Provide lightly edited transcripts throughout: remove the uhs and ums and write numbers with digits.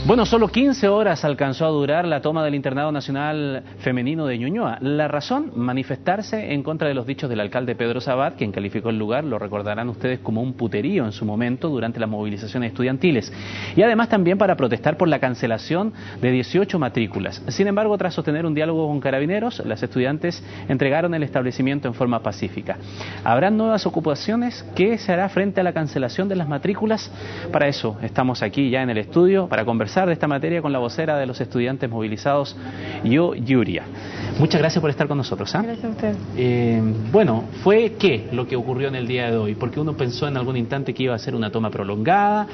Bueno, solo 15 horas alcanzó a durar la toma del Internado Nacional Femenino de Ñuñoa. La razón, manifestarse en contra de los dichos del alcalde Pedro Sabat, quien calificó el lugar, lo recordarán ustedes, como un puterío en su momento durante las movilizaciones estudiantiles. Y además también para protestar por la cancelación de 18 matrículas. Sin embargo, tras sostener un diálogo con carabineros, las estudiantes entregaron el establecimiento en forma pacífica. ¿Habrán nuevas ocupaciones? ¿Qué se hará frente a la cancelación de las matrículas? Para eso estamos aquí ya en el estudio, para conversar de esta materia con la vocera de los estudiantes movilizados, Yo Yuria. Muchas gracias por estar con nosotros. Gracias a usted. Bueno, ¿fue qué lo que ocurrió en el día de hoy? Porque uno pensó en algún instante que iba a ser una toma prolongada,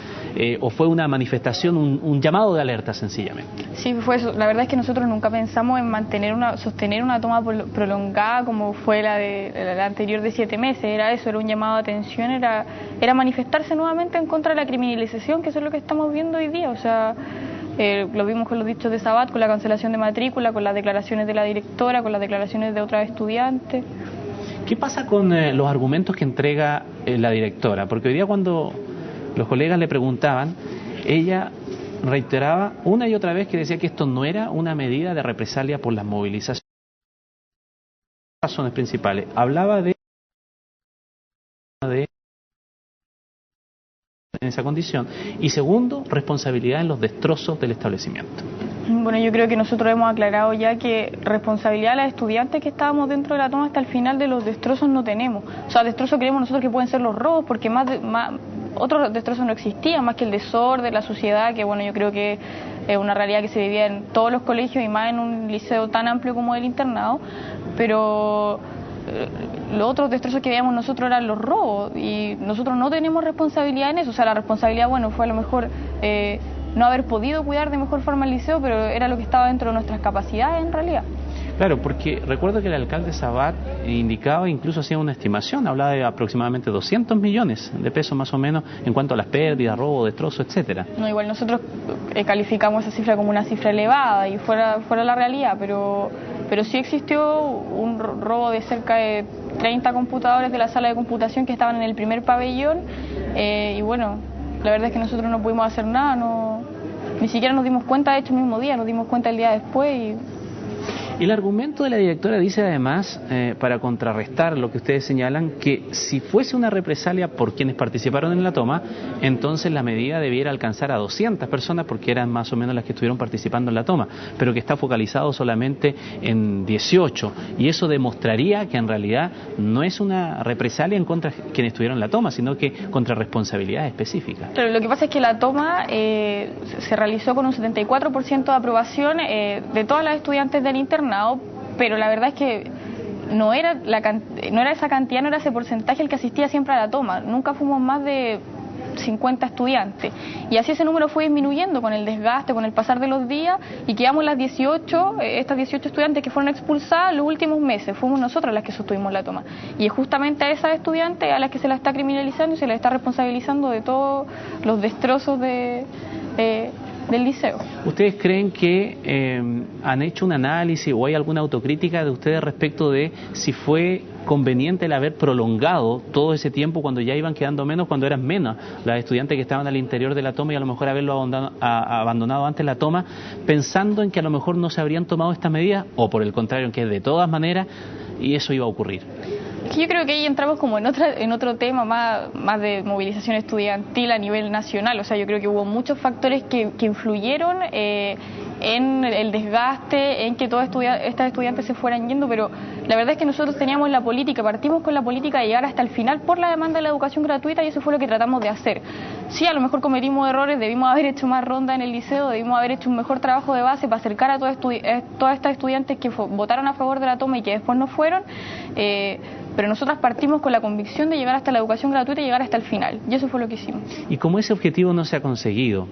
o fue una manifestación, un llamado de alerta sencillamente. Sí, fue eso. La verdad es que nosotros nunca pensamos en sostener una toma prolongada como fue la anterior de 7 meses. Era eso, era un llamado de atención, era manifestarse nuevamente en contra de la criminalización, que eso es lo que estamos viendo hoy día. O sea, lo vimos con los dichos de Sabat, con la cancelación de matrícula, con las declaraciones de la directora, con las declaraciones de otras estudiantes. ¿Qué pasa con los argumentos que entrega la directora? Porque hoy día, cuando los colegas le preguntaban, ella reiteraba una y otra vez que decía que esto no era una medida de represalia por las movilizaciones. Razones principales. Hablaba de en esa condición, y segundo, responsabilidad en los destrozos del establecimiento. Bueno, yo creo que nosotros hemos aclarado ya que responsabilidad de las estudiantes que estábamos dentro de la toma hasta el final de los destrozos no tenemos. O sea, destrozos creemos nosotros que pueden ser los robos, porque otros destrozos no existían, más que el desorden, la suciedad, que bueno, yo creo que es una realidad que se vivía en todos los colegios y más en un liceo tan amplio como el internado, pero los otros destrozos que veíamos nosotros eran los robos y nosotros no tenemos responsabilidad en eso. O sea, la responsabilidad, bueno, fue a lo mejor no haber podido cuidar de mejor forma el liceo, pero era lo que estaba dentro de nuestras capacidades en realidad. Claro, porque recuerdo que el alcalde Sabat indicaba, incluso hacía una estimación, hablaba de aproximadamente 200 millones de pesos más o menos en cuanto a las pérdidas, robo, destrozo, etcétera. No, igual nosotros calificamos esa cifra como una cifra elevada y fuera la realidad, pero sí existió un robo de cerca de 30 computadores de la sala de computación que estaban en el primer pabellón, y bueno, la verdad es que nosotros no pudimos hacer nada, ni siquiera nos dimos cuenta, de hecho el mismo día, nos dimos cuenta el día después. El argumento de la directora dice además, para contrarrestar lo que ustedes señalan, que si fuese una represalia por quienes participaron en la toma, entonces la medida debiera alcanzar a 200 personas, porque eran más o menos las que estuvieron participando en la toma, pero que está focalizado solamente en 18, y eso demostraría que en realidad no es una represalia en contra de quienes estuvieron en la toma, sino que contra responsabilidades específicas. Pero lo que pasa es que la toma se realizó con un 74% de aprobación de todas las estudiantes del internado, pero la verdad es que no era esa cantidad, no era ese porcentaje el que asistía siempre a la toma. Nunca fuimos más de 50 estudiantes. Y así ese número fue disminuyendo con el desgaste, con el pasar de los días, y quedamos estas 18 estudiantes que fueron expulsadas los últimos meses. Fuimos nosotros las que sostuvimos la toma. Y es justamente a esas estudiantes a las que se las está criminalizando y se las está responsabilizando de todos los destrozos del liceo. ¿Ustedes creen que han hecho un análisis o hay alguna autocrítica de ustedes respecto de si fue conveniente el haber prolongado todo ese tiempo cuando ya iban quedando menos, cuando eran menos las estudiantes que estaban al interior de la toma, y a lo mejor haberlo abandonado antes la toma, pensando en que a lo mejor no se habrían tomado estas medidas, o por el contrario, en que de todas maneras y eso iba a ocurrir? Yo creo que ahí entramos como en otro tema más de movilización estudiantil a nivel nacional. O sea, yo creo que hubo muchos factores que influyeron en el desgaste, en que todas estas estudiantes se fueran yendo, pero la verdad es que nosotros teníamos la política, partimos con la política de llegar hasta el final por la demanda de la educación gratuita, y eso fue lo que tratamos de hacer. Sí, a lo mejor cometimos errores, debimos haber hecho más ronda en el liceo, debimos haber hecho un mejor trabajo de base para acercar a todas estas estudiantes que votaron a favor de la toma y que después no fueron, pero nosotras partimos con la convicción de llegar hasta la educación gratuita y llegar hasta el final, y eso fue lo que hicimos. Y como ese objetivo no se ha conseguido,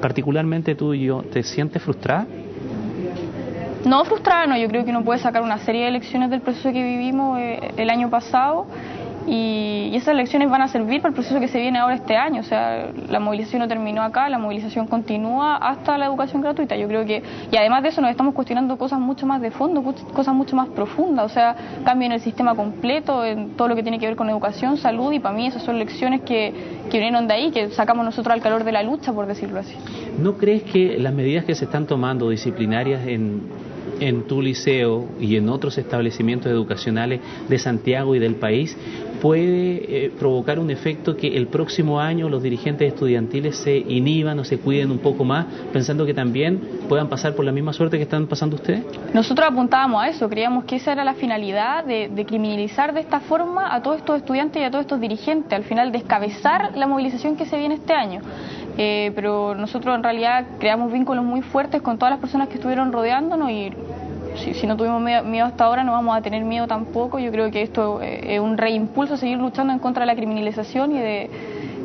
particularmente tú y yo, ¿te sientes frustrada? No, frustrada no, yo creo que uno puede sacar una serie de lecciones del proceso que vivimos el año pasado, y esas elecciones van a servir para el proceso que se viene ahora este año. O sea, la movilización no terminó acá, la movilización continúa hasta la educación gratuita. Yo creo que, y además de eso nos estamos cuestionando cosas mucho más de fondo, cosas mucho más profundas, o sea, cambio en el sistema completo, en todo lo que tiene que ver con educación, salud, y para mí esas son lecciones que vinieron de ahí, que sacamos nosotros al calor de la lucha, por decirlo así. ¿No crees que las medidas que se están tomando disciplinarias en tu liceo y en otros establecimientos educacionales de Santiago y del país puede provocar un efecto que el próximo año los dirigentes estudiantiles se inhiban o se cuiden un poco más, pensando que también puedan pasar por la misma suerte que están pasando ustedes? Nosotros apuntábamos a eso, creíamos que esa era la finalidad de criminalizar de esta forma a todos estos estudiantes y a todos estos dirigentes, al final descabezar la movilización que se viene este año. Pero nosotros en realidad creamos vínculos muy fuertes con todas las personas que estuvieron rodeándonos, y si no tuvimos miedo hasta ahora, no vamos a tener miedo tampoco. Yo creo que esto es un reimpulso a seguir luchando en contra de la criminalización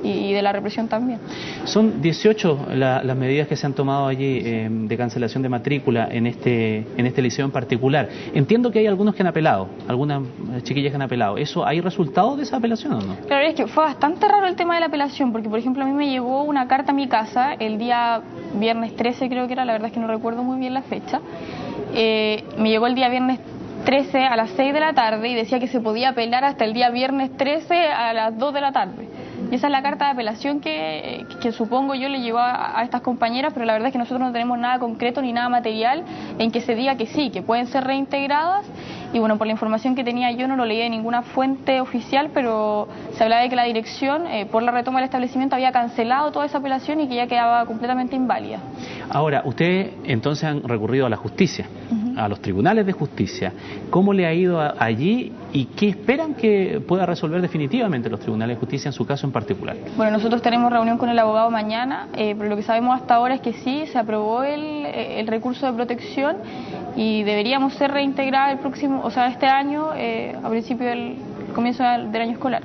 y de la represión también. Son 18 las medidas que se han tomado allí de cancelación de matrícula en este liceo en particular. Entiendo que hay algunos que han apelado, algunas chiquillas que han apelado. ¿Hay resultados de esa apelación o no? Claro, es que fue bastante raro el tema de la apelación, porque por ejemplo a mí me llegó una carta a mi casa el día viernes 13, creo que era, la verdad es que no recuerdo muy bien la fecha. Me llegó el día viernes 13 a las 6 de la tarde y decía que se podía apelar hasta el día viernes 13 a las 2 de la tarde. Y esa es la carta de apelación que supongo yo le llegó a estas compañeras, pero la verdad es que nosotros no tenemos nada concreto ni nada material en que se diga que sí, que pueden ser reintegradas. Y bueno, por la información que tenía yo no lo leí de ninguna fuente oficial, pero se hablaba de que la dirección, por la retoma del establecimiento, había cancelado toda esa apelación y que ya quedaba completamente inválida. Ahora, ustedes entonces han recurrido a la justicia, a los tribunales de justicia. ¿Cómo le ha ido allí y qué esperan que pueda resolver definitivamente los tribunales de justicia en su caso en particular? Bueno, nosotros tenemos reunión con el abogado mañana, pero lo que sabemos hasta ahora es que sí, se aprobó el recurso de protección y deberíamos ser reintegrados este año, a principio del comienzo del año escolar.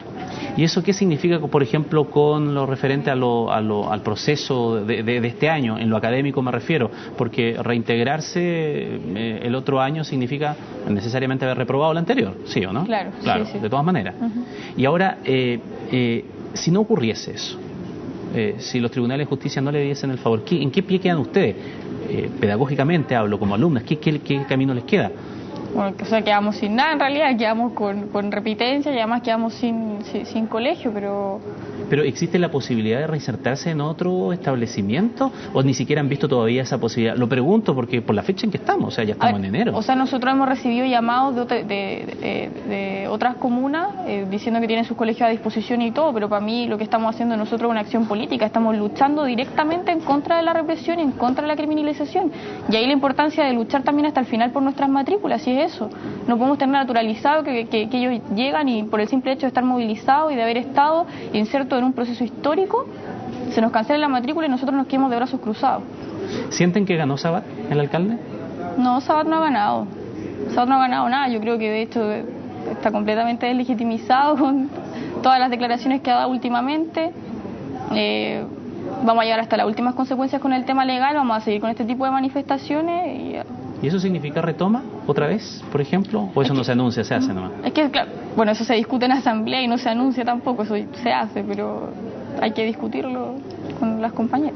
¿Y eso qué significa, por ejemplo, con lo referente al proceso de este año? En lo académico me refiero, porque reintegrarse el otro año significa necesariamente haber reprobado el anterior, ¿sí o no? Claro, sí. De todas maneras. Y ahora, si no ocurriese eso, si los tribunales de justicia no le diesen el favor, ¿en qué pie quedan ustedes? Pedagógicamente hablo, como alumnas, ¿qué camino les queda? Bueno, o sea, quedamos sin nada en realidad, quedamos con repitencia y además quedamos sin colegio, pero... ¿Pero existe la posibilidad de reinsertarse en otro establecimiento o ni siquiera han visto todavía esa posibilidad? Lo pregunto porque por la fecha en que estamos, o sea, ya estamos en enero. O sea, nosotros hemos recibido llamados de otras comunas diciendo que tienen sus colegios a disposición y todo, pero para mí lo que estamos haciendo nosotros es una acción política, estamos luchando directamente en contra de la represión y en contra de la criminalización. Y ahí la importancia de luchar también hasta el final por nuestras matrículas, y es eso. No podemos tener naturalizado que ellos llegan y por el simple hecho de estar movilizados y de haber estado insertos en un proceso histórico, se nos cancela la matrícula y nosotros nos quedamos de brazos cruzados. ¿Sienten que ganó Sabat, el alcalde? No, Sabat no ha ganado. Sabat no ha ganado nada. Yo creo que de hecho está completamente deslegitimizado con todas las declaraciones que ha dado últimamente. Vamos a llegar hasta las últimas consecuencias con el tema legal, vamos a seguir con este tipo de manifestaciones ¿Y eso significa retoma otra vez, por ejemplo? ¿O eso no se anuncia, se hace nomás? Es que, claro, bueno, eso se discute en asamblea y no se anuncia tampoco, eso se hace, pero hay que discutirlo con las compañeras.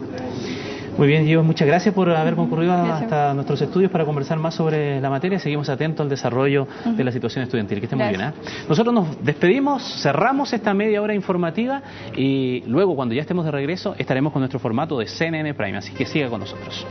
Muy bien, Gio, muchas gracias por haber concurrido hasta nuestros estudios para conversar más sobre la materia. Seguimos atentos al desarrollo de la situación estudiantil. Que esté muy bien. Nosotros nos despedimos, cerramos esta media hora informativa y luego, cuando ya estemos de regreso, estaremos con nuestro formato de CNN Prime. Así que siga con nosotros.